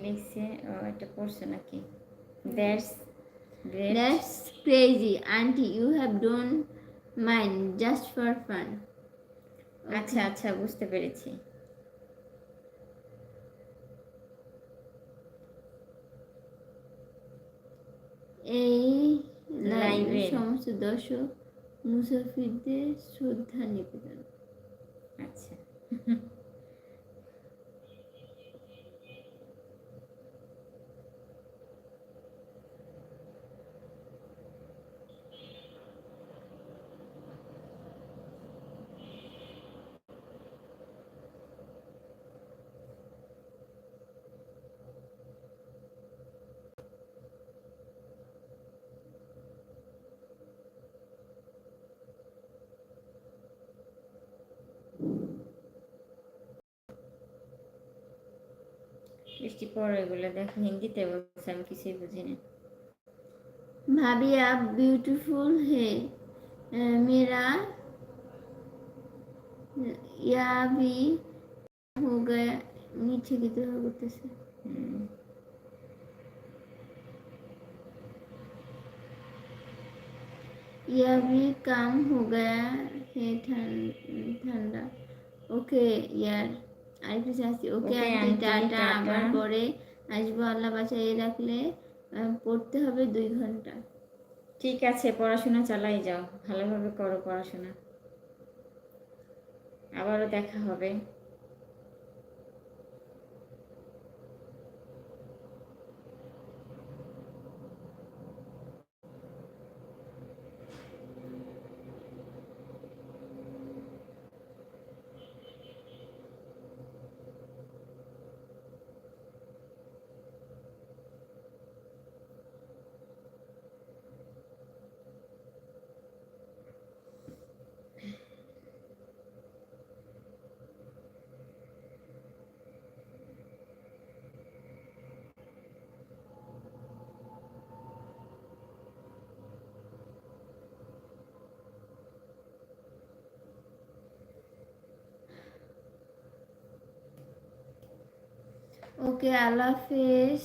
লিখছে ও এটা পড়ছো নাকি? That's great. That's crazy aunty, you have done mind just for fun. আচ্ছা আচ্ছা, বুঝতে পেরেছি। এই লাইভের লাইভের সমস্ত দর্শক মুসাফিরদের শ্রদ্ধা নিবেদন। আচ্ছা বৃষ্টি পড়ে, এগুলো দেখো হিন্দিতে বলছে, আমি কিছুই বুঝি না। भाभी आप ब्यूटीफुल है, मेरा या भी हो गया। নিচে গিয়ে তো করতেছে। या भी काम हो गया है ঠান্ডা। ওকে ইয়ার আরেকটু চাচ্ছি। ওকে আন্টি, টাটা, আবার পরে আসবো, আল্লাহ বাঁচিয়ে রাখলে। পড়তে হবে 2 ঘন্টা। ঠিক আছে, পড়াশোনা চালাই যাও, ভালোভাবে করো পড়াশোনা, আবারও দেখা হবে। ওকে, আল্লাহ হাফেজ।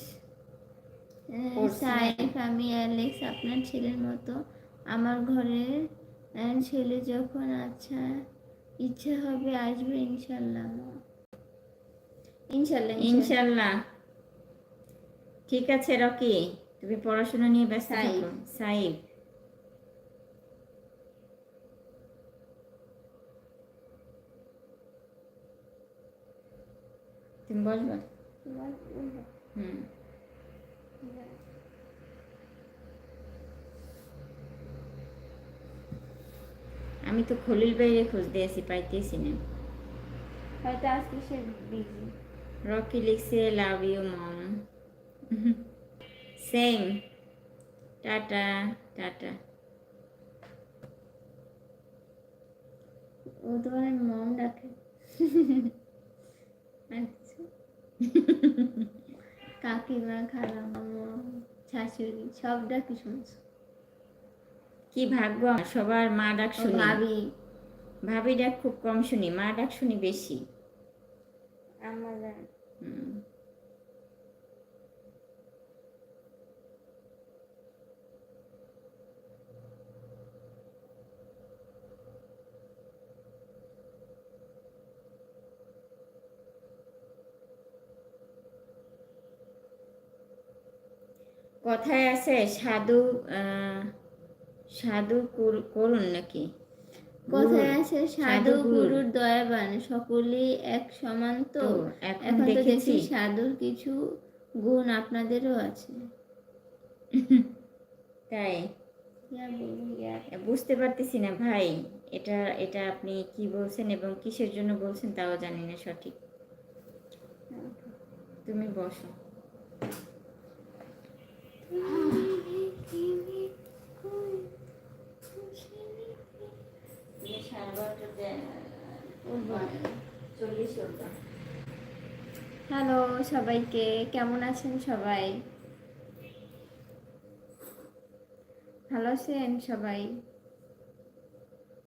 সাইফ, আমি অ্যালেক্স, আপনার ছেলের মতো। আমার ঘরের ছেলে যখন আচ্ছা ইচ্ছা হবে আসবে ইনশাল্লাহ। ইনশাল্লাহ ইনশাল্লাহ। ঠিক আছে রকি, তুমি পড়াশোনা নিয়ে ব্যস্ত থাকো। সাইফ, তুমি বলবে? আমি তো খলিল ভাইরে খোঁজ দিয়েছি, পাইতেছি না। হয়তো আজকে সে বিজি। রকি লিখছে love you mom. Same, tata tata. ও তোমার মম ডাকে? আচ্ছা। কাকিমা, খালাম্মা, শাশুড়ি সব ডাকি শুনছো? কি ভাগ্য সবার মা ডাক শুনি। ভাবি, ভাবি ডাক খুব কম শুনি, মা ডাক শুনি বেশি। আমার কথায় আছে সাধু সাধু করুন নাকি? কথায় আছে সাধু গুরুর দয়াবান, সকলেই এক সমান। তো এখন তো দেখছি সাধুর কিছু গুণ আপনাদেরও আছে। তাই বুঝতে পারতেছি না ভাই, এটা এটা আপনি কি বলছেন এবং কিসের জন্য বলছেন তাও জানি না সঠিক। তুমি বসো। হ্যালো সবাইকে, কেমন আছেন সবাই? ভালো আছেন সবাই?